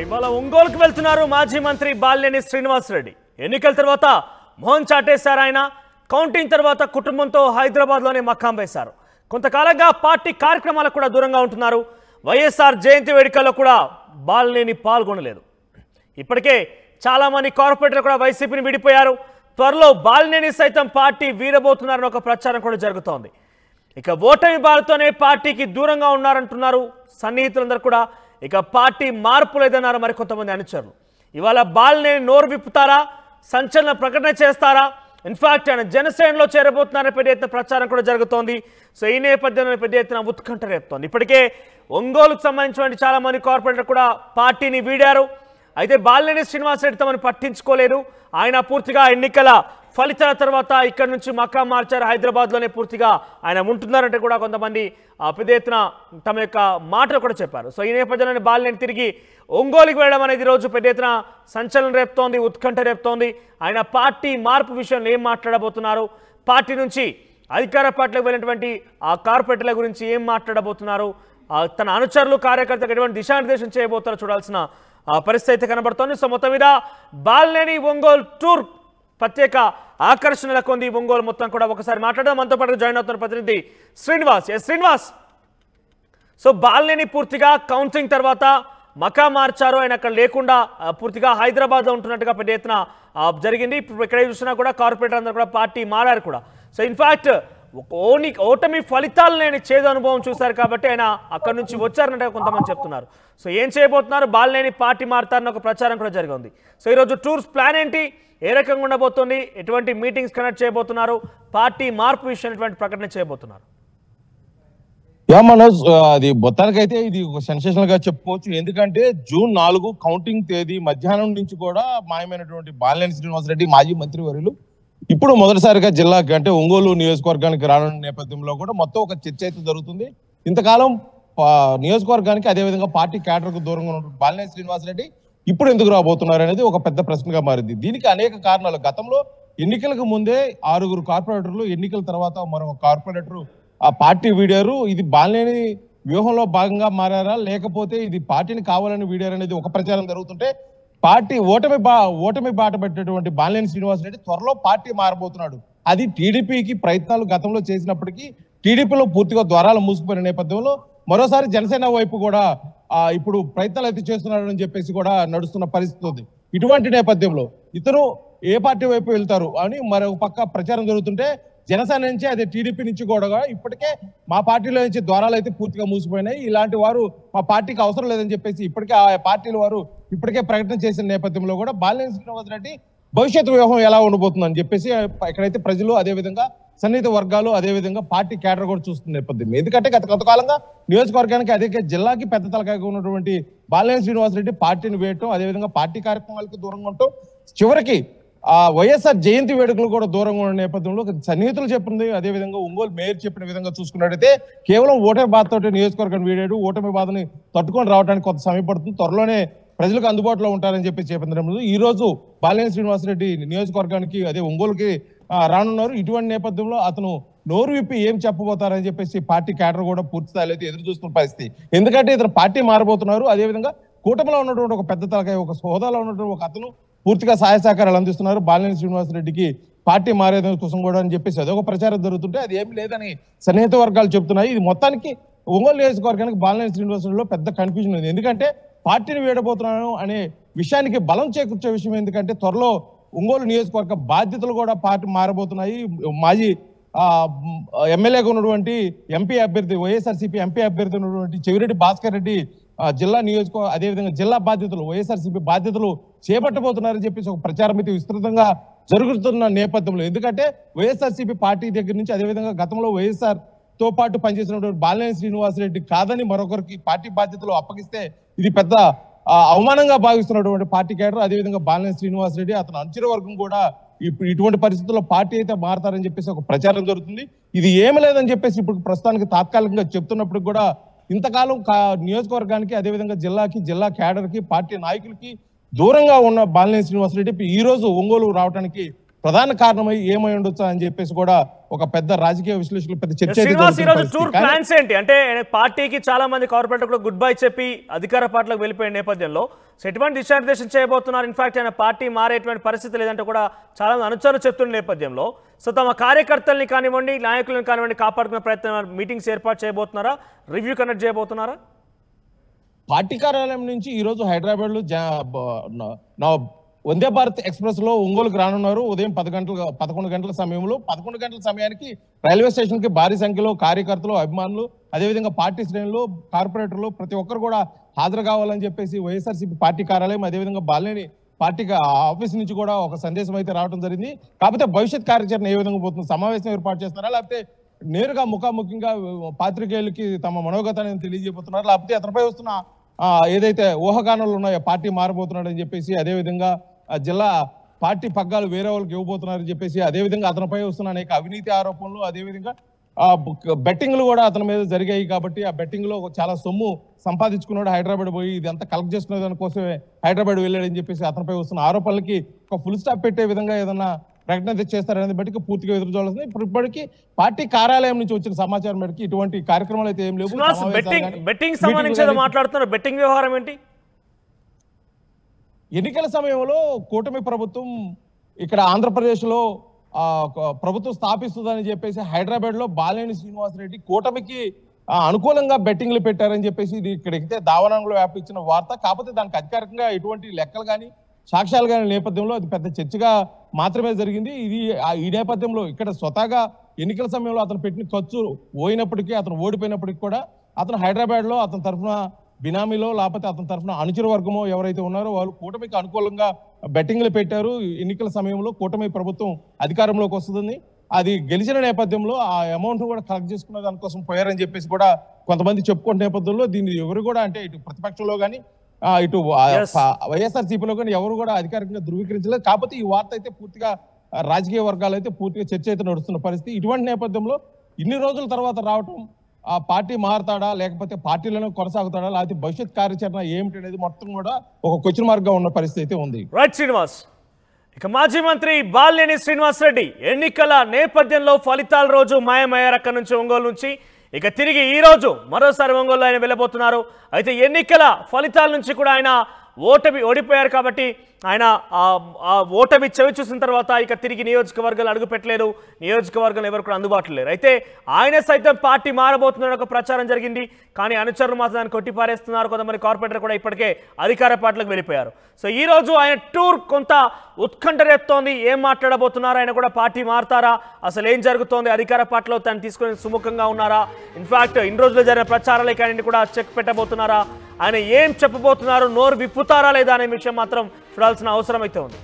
ఇవాళ ఒంగోలుకు వెళ్తున్నారు మాజీ మంత్రి బాలినేని శ్రీనివాసరెడ్డి. ఎన్నికల తర్వాత మోహన్ చాటేశారు. ఆయన కౌంటింగ్ తర్వాత కుటుంబంతో హైదరాబాద్లోనే మకాం వేశారు. కొంతకాలంగా పార్టీ కార్యక్రమాలకు కూడా దూరంగా ఉంటున్నారు. వైఎస్ఆర్ జయంతి వేడుకల్లో కూడా బాలినేని పాల్గొనలేదు. ఇప్పటికే చాలామంది కార్పొరేటర్లు కూడా వైసీపీని విడిపోయారు. త్వరలో బాలినేని సైతం పార్టీ వీరబోతున్నారని ఒక ప్రచారం కూడా జరుగుతోంది. ఇక ఓటమి బాలతోనే పార్టీకి దూరంగా ఉన్నారంటున్నారు సన్నిహితులందరూ కూడా. ఇక పార్టీ మార్పు లేదన్నారు మరికొంతమంది అనుచరులు. ఇవాళ బాలినేని నోరు విప్పుతారా, సంచలన ప్రకటన చేస్తారా? ఇన్ఫాక్ట్ ఆయన జనసేనలో చేరబోతున్నారని పెద్ద ఎత్తున ప్రచారం కూడా జరుగుతోంది. సో ఈ నేపథ్యంలో పెద్ద ఎత్తున ఉత్కంఠ రేపుతోంది. ఇప్పటికే ఒంగోలుకు సంబంధించిన చాలా మంది కార్పొరేటర్లు కూడా పార్టీని వీడారు. అయితే బాలినేని శ్రీనివాసరెడ్డి తమను పట్టించుకోలేదు. ఆయన పూర్తిగా ఎన్నికల ఫలితాల తర్వాత ఇక్కడి నుంచి మకాం మార్చారు. హైదరాబాద్లోనే పూర్తిగా ఆయన ఉంటున్నారంటే కూడా కొంతమంది పెద్ద ఎత్తున తమ యొక్క మాటలు కూడా చెప్పారు. సో ఈ నేపథ్యంలోనే బాలినేని తిరిగి ఒంగోలుకి వెళ్ళడం అనేది రోజు పెద్ద ఎత్తున సంచలనం రేపుతోంది, ఉత్కంఠ రేపుతోంది. ఆయన పార్టీ మార్పు విషయంలో ఏం మాట్లాడబోతున్నారు, పార్టీ నుంచి అధికార పార్టీలకు వెళ్ళినటువంటి ఆ కార్పొరేటర్ల గురించి ఏం మాట్లాడబోతున్నారు, తన అనుచరులు కార్యకర్తలకు ఎటువంటి దిశానిర్దేశం చేయబోతారో చూడాల్సిన పరిస్థితి అయితే కనబడుతోంది. సో మొత్తం మీద బాలినేని ఒంగోలు టూర్ ప్రత్యేక ఆకర్షణల కొంది. ఒంగోలు మొత్తం కూడా ఒకసారి మాట్లాడడం. మనతో పాటు జాయిన్ అవుతున్న ప్రతినిధి శ్రీనివాస్. శ్రీనివాస్, సో బాలినేని పూర్తిగా కౌంటింగ్ తర్వాత మకా మార్చారు. ఆయన అక్కడ లేకుండా పూర్తిగా హైదరాబాద్లో ఉంటున్నట్టుగా పెద్ద ఎత్తున జరిగింది. ఇప్పుడు ఎక్కడ చూసినా కూడా కార్పొరేటర్ అందరూ కూడా పార్టీ మారారు కూడా. సో ఇన్ఫాక్ట్ ఓటమి ఫలితాలు నేను చేదు అనుభవం చూశారు కాబట్టి ఆయన అక్కడి నుంచి వచ్చారన్నట్టుగా కొంతమంది చెప్తున్నారు. సో ఏం చేయబోతున్నారు, బాలినేని పార్టీ మారుతారని ఒక ప్రచారం కూడా జరిగింది. సో ఈరోజు టూర్స్ ప్లాన్ ఏంటి, ఏ రకంగా ఉండబోతోంది, ఎటువంటి మీటింగ్స్ కండక్ట్ చేయబోతున్నారు, పార్టీ మార్పు విషయం ఎటువంటి ప్రకటన చేయబోతున్నారు? మనోజ్, అది మొత్తానికైతే ఇది ఒక సెన్సేషనల్ గా చెప్పుకోవచ్చు. ఎందుకంటే జూన్ 4 కౌంటింగ్ తేదీ మధ్యాహ్నం నుంచి కూడా మాయమైనటువంటి బాలినేని శ్రీనివాసరెడ్డి మాజీ మంత్రి వర్యులు ఇప్పుడు మొదటిసారిగా జిల్లాకి అంటే ఒంగోలు నియోజకవర్గానికి రానున్న నేపథ్యంలో కూడా మొత్తం ఒక చర్చ అయితే జరుగుతుంది. ఇంతకాలం నియోజకవర్గానికి అదేవిధంగా పార్టీ క్యాడర్ కు దూరంగా ఉన్నటువంటి బాలినేని శ్రీనివాసరెడ్డి ఇప్పుడు ఎందుకు రాబోతున్నారు అనేది ఒక పెద్ద ప్రశ్నగా మారింది. దీనికి అనేక కారణాలు. గతంలో ఎన్నికలకు ముందే 6 కార్పొరేటర్లు, ఎన్నికల తర్వాత మరొక కార్పొరేటర్ ఆ పార్టీ వీడారు. ఇది బాలినేని వ్యూహంలో భాగంగా మారారా లేకపోతే ఇది పార్టీని కావాలని వీడారు అనేది ఒక ప్రచారం జరుగుతుంటే, పార్టీ ఓటమి బాట పెట్టినటువంటి బాలినేని శ్రీనివాసరెడ్డి త్వరలో పార్టీ మారబోతున్నాడు. అది టీడీపీకి ప్రయత్నాలు గతంలో చేసినప్పటికీ టీడీపీలో పూర్తిగా ద్వారాలు మూసుకుపోయిన నేపథ్యంలో మరోసారి జనసేన వైపు కూడా ఇప్పుడు ప్రయత్నాలు అయితే చేస్తున్నారని చెప్పేసి కూడా నడుస్తున్న పరిస్థితి ఉంది. ఇటువంటి నేపథ్యంలో ఇతను ఏ పార్టీ వైపు వెళ్తారు అని మరొక పక్క ప్రచారం జరుగుతుంటే, జనసేన నుంచి అదే టీడీపీ నుంచి కూడా ఇప్పటికే మా పార్టీలో నుంచి ద్వారాలు అయితే పూర్తిగా మూసిపోయినాయి, ఇలాంటి వారు మా పార్టీకి అవసరం లేదని చెప్పేసి ఇప్పటికే ఆ పార్టీల వారు ఇప్పటికే ప్రకటన చేసిన నేపథ్యంలో కూడా బాలినేని శ్రీనివాసరెడ్డి భవిష్యత్తు వ్యూహం ఎలా ఉండబోతుందని చెప్పేసి ఎక్కడైతే ప్రజలు అదేవిధంగా సన్నిహిత వర్గాలు అదేవిధంగా పార్టీ క్యాడర్ కూడా చూస్తున్న నేపథ్యం. ఎందుకంటే గత కొంతకాలంగా నియోజకవర్గానికి అదే జిల్లాకి పెద్ద తలకాయగా ఉన్నటువంటి బాలినేని శ్రీనివాసరెడ్డి పార్టీని వేయటం అదేవిధంగా పార్టీ కార్యక్రమాలకు దూరంగా ఉండటం, చివరికి వైఎస్ఆర్ జయంతి వేడుకలు కూడా దూరంగా ఉన్న నేపథ్యంలో సన్నిహితులు చెప్పింది అదేవిధంగా ఒంగోలు మేయర్ చెప్పిన విధంగా చూసుకున్నట్టయితే కేవలం ఓటమి బాధతో నియోజకవర్గాన్ని వీడాడు. ఓటమి బాధని తట్టుకొని రావడానికి కొంత సమయం పడుతుంది, త్వరలోనే ప్రజలకు అందుబాటులో ఉంటారని చెప్పి చెప్పిన ఈ రోజు బాలినేని శ్రీనివాసరెడ్డి నియోజకవర్గానికి అదే ఒంగోలుకి రానున్నారు. ఇటువంటి నేపథ్యంలో అతను నోరు విప్పి ఏం చెప్పబోతారని చెప్పేసి పార్టీ క్యాడర్ కూడా పూర్తి స్థాయిలో అయితే ఎదురు చూస్తున్న పరిస్థితి. ఎందుకంటే ఇతను పార్టీ మారబోతున్నారు. అదేవిధంగా కూటమిలో ఉన్నటువంటి ఒక పెద్ద తలకాయ, ఒక హోదాలో ఉన్నటువంటి ఒక అతను పూర్తిగా సహాయ సహకారాలు అందిస్తున్నారు బాలినేని శ్రీనివాసరెడ్డికి పార్టీ మారేదాని కోసం కూడా అని చెప్పేసి అదొక ప్రచారం జరుగుతుంటే అది ఏమి లేదని సన్నిహిత వర్గాలు చెప్తున్నాయి. ఇది మొత్తానికి ఒంగోలు నియోజకవర్గానికి బాలినేని శ్రీనివాసరెడ్డిలో పెద్ద కన్ఫ్యూజన్ ఉంది. ఎందుకంటే పార్టీని వీడబోతున్నాను అనే విషయానికి బలం చేకూర్చే విషయం. ఎందుకంటే త్వరలో ఒంగోలు నియోజకవర్గ బాధ్యతలు కూడా పార్టీ మారబోతున్నాయి. మాజీ ఎమ్మెల్యేగా ఉన్నటువంటి ఎంపీ అభ్యర్థి వైఎస్ఆర్సీపీ ఎంపీ అభ్యర్థి ఉన్నటువంటి చెవిరెడ్డి భాస్కర్ రెడ్డి జిల్లా అదేవిధంగా జిల్లా బాధ్యతలు వైఎస్ఆర్సీపీ బాధ్యతలు చేపట్టబోతున్నారని చెప్పేసి ఒక ప్రచారం అయితే విస్తృతంగా జరుగుతున్న నేపథ్యంలో, ఎందుకంటే వైఎస్ఆర్సీపీ పార్టీ దగ్గర నుంచి అదేవిధంగా గతంలో వైఎస్ఆర్ తో పాటు పనిచేసినటువంటి బాలినేని శ్రీనివాసరెడ్డి కాదని మరొకరికి పార్టీ బాధ్యతలు అప్పగిస్తే ఇది పెద్ద అవమానంగా భావిస్తున్నటువంటి పార్టీ క్యాడర్ అదేవిధంగా బాలినేని శ్రీనివాసరెడ్డి అతను అంచుల వర్గం కూడా ఇప్పుడు ఇటువంటి పరిస్థితుల్లో పార్టీ అయితే మారతారని చెప్పేసి ఒక ప్రచారం జరుగుతుంది. ఇది ఏమి లేదని చెప్పేసి ఇప్పుడు ప్రస్తుతానికి తాత్కాలికంగా చెప్తున్నప్పుడు కూడా ఇంతకాలం నియోజకవర్గానికి అదేవిధంగా జిల్లా క్యాడర్కి పార్టీ నాయకులకి దూరంగా ఉన్న బాలినేని శ్రీనివాసరెడ్డి ఈ రోజు ఒంగోలు రావడానికి ప్రధాన కారణమై ఏమై ఉండొచ్చు అని చెప్పేసి కూడా ఒక పెద్ద రాజకీయ విశ్లేషకులు పెద్ద చర్చ అయితే శ్రీనివాస్ ఈ జరుగుతున్న రోజు పరిస్థితి. టూర్ కానీ ప్లాన్స్ ఏంటి అంటే పార్టీకి చాలా మంది కార్పొరేటర్ కూడా గుడ్ బై చెప్పి అధికార పార్టీలకు వెళ్ళిపోయిన నేపథ్యంలో ఎటువంటి దిశానిర్దేశం చేయబోతున్నారు? ఇన్ఫాక్ట్ ఆయన పార్టీ మారేటువంటి పరిస్థితి లేదంటే కూడా చాలా మంది అనుచరులు చెప్తున్న నేపథ్యంలో సో తమ కార్యకర్తల్ని కానివ్వండి నాయకులను కానివ్వండి కాపాడుకునే ప్రయత్నం మీటింగ్స్ ఏర్పాటు చేయబోతున్నారా? రివ్యూ కండక్ట్ చేయబోతున్నారా? పార్టీ కార్యాలయం నుంచి ఈ రోజు హైదరాబాద్ లో వందే భారత్ ఎక్స్ప్రెస్ లో ఒంగోలుకు రానున్నారు. ఉదయం 11 గంటల సమయంలో 11 గంటల సమయానికి రైల్వే స్టేషన్ కి భారీ సంఖ్యలో కార్యకర్తలు, అభిమానులు, అదేవిధంగా పార్టీ శ్రేణులు, కార్పొరేటర్లు ప్రతి ఒక్కరు కూడా హాజరు కావాలని చెప్పేసి వైఎస్ఆర్సీపీ పార్టీ కార్యాలయం అదేవిధంగా బాలినేని పార్టీ ఆఫీస్ నుంచి కూడా ఒక సందేశం అయితే రావడం జరిగింది. కాకపోతే భవిష్యత్ కార్యాచరణ ఏ విధంగా పోతుంది? సమావేశం ఏర్పాటు చేస్తారా, లేకపోతే నేరుగా ముఖాముఖిగా పాత్రికేయులకి తమ మనోగతాన్ని తెలియజేయబోతున్నారు, లేకపోతే అతనిపై వస్తున్న ఏదైతే ఊహాగానాలు ఉన్నాయో పార్టీ మారబోతున్నాడు అని చెప్పేసి, అదేవిధంగా జిల్లా పార్టీ పగ్గాలు వేరే వాళ్ళకి ఇవ్వబోతున్నారని చెప్పేసి, అదేవిధంగా అతనిపై వస్తున్న అనేక అవినీతి ఆరోపణలు, అదేవిధంగా బెట్టింగ్లు కూడా అతని మీద జరిగాయి కాబట్టి ఆ బెట్టింగ్ లో చాలా సొమ్ము సంపాదించుకున్నాడు, హైదరాబాద్ పోయి ఇదంతా కలెక్ట్ చేసుకునే దానికోసమే హైదరాబాద్ వెళ్ళాడని చెప్పేసి అతనిపై వస్తున్న ఆరోపణలకి ఒక ఫుల్ స్టాప్ పెట్టే విధంగా ఏదన్నా ప్రకటన చేస్తారనేది బట్టి పూర్తిగా ఎదురు చూడాల్సింది. ఇప్పటికీ పార్టీ కార్యాలయం నుంచి వచ్చిన సమాచారం మేరకు ఇటువంటి కార్యక్రమాలు అయితే ఏం లేవు. బెట్టింగ్ సంబంధించి మాట్లాడుతున్నారు, బెట్టింగ్ వ్యవహారం ఏంటి? ఎన్నికల సమయంలో కూటమి ప్రభుత్వం ఇక్కడ ఆంధ్రప్రదేశ్ లో ప్రభుత్వం స్థాపిస్తుందని చెప్పేసి హైదరాబాద్ లో బాలినేని శ్రీనివాసరెడ్డి కూటమికి అనుకూలంగా బెట్టింగ్లు పెట్టారని చెప్పేసి ఇది ఇక్కడికి దావనంలో వ్యాపించిన వార్త. కాకపోతే దానికి అధికారికంగా ఎటువంటి లెక్కలు కానీ సాక్ష్యాలు కానీ నేపథ్యంలో అది పెద్ద చర్చగా మాత్రమే జరిగింది. ఇది ఈ నేపథ్యంలో ఇక్కడ స్వతహాగా ఎన్నికల సమయంలో అతను పెట్టిన ఖర్చు పోయినప్పటికీ, అతను ఓడిపోయినప్పటికీ కూడా అతను హైదరాబాద్ లో అతని తరఫున బినామీలో లేకపోతే అతని తరఫున అనుచర వర్గమో ఎవరైతే ఉన్నారో వాళ్ళు కూటమికి అనుకూలంగా బెట్టింగ్లు పెట్టారు. ఎన్నికల సమయంలో కూటమి ప్రభుత్వం అధికారంలోకి వస్తుంది, అది గెలిచిన నేపథ్యంలో ఆ అమౌంట్ కూడా కలెక్ట్ చేసుకున్న దానికోసం పోయారని చెప్పేసి కూడా కొంతమంది చెప్పుకునే నేపథ్యంలో దీన్ని ఎవరు కూడా అంటే ఇటు ప్రతిపక్షంలో కానీ ఇటు వైఎస్ఆర్సీపీలో కానీ ఎవరు కూడా అధికారికంగా ధృవీకరించలేదు. కాకపోతే ఈ వార్త అయితే పూర్తిగా రాజకీయ వర్గాలు అయితే పూర్తిగా చర్చ అయితే నడుస్తున్న పరిస్థితి. ఇటువంటి నేపథ్యంలో ఇన్ని రోజుల తర్వాత రావటం ఆ పార్టీ మారుతాడా లేకపోతే పార్టీలను కొనసాగుతాడా లేకపోతే భవిష్యత్ కార్యాచరణ ఏమిటి అనేది మొత్తం కూడా ఒక క్వశ్చన్ మార్క్ గా ఉన్న పరిస్థితి అయితే ఉంది. రైట్ శ్రీనివాస్. ఇక మాజీ మంత్రి బాలినేని శ్రీనివాస్ రెడ్డి ఎన్నికల నేపథ్యంలో ఫలితాల రోజు మాయమయ్యారు అక్కడి నుంచి ఒంగోలు నుంచి. ఇక తిరిగి ఈ రోజు మరోసారి ఒంగోలు ఆయన వెళ్ళబోతున్నారు. అయితే ఎన్నికల ఫలితాల నుంచి కూడా ఆయన ఓడిపోయారు కాబట్టి ఆయన ఆ ఓటమి చెవి చూసిన తర్వాత ఇక తిరిగి నియోజకవర్గాలు అడుగు పెట్టలేరు, నియోజకవర్గాలు ఎవరు కూడా అందుబాటులో లేరు. అయితే ఆయన సైతం పార్టీ మారబోతున్న ఒక ప్రచారం జరిగింది, కానీ అనుచరులు మాత్రం దాన్ని కొట్టిపారేస్తున్నారు. కొంతమంది కార్పొరేటర్ కూడా ఇప్పటికే అధికార పార్టీలకు వెళ్ళిపోయారు. సో ఈ రోజు ఆయన టూర్ కొంత ఉత్కంఠ రేపుతోంది. ఏం మాట్లాడబోతున్నారు, ఆయన కూడా పార్టీ మారుతారా, అసలు ఏం జరుగుతోంది, అధికార పార్టీలో తను తీసుకొని సుముఖంగా ఉన్నారా, ఇన్ఫాక్ట్ ఇన్ని రోజులు జరిగిన ప్రచారాలకి ఆయన కూడా చెక్ పెట్టబోతున్నారా, ఆయన ఏం చెప్పబోతున్నారు, నోరు విప్పుతారా లేదా అనే విషయం మాత్రం చూడాల్సిన అవసరం అయితే ఉంది.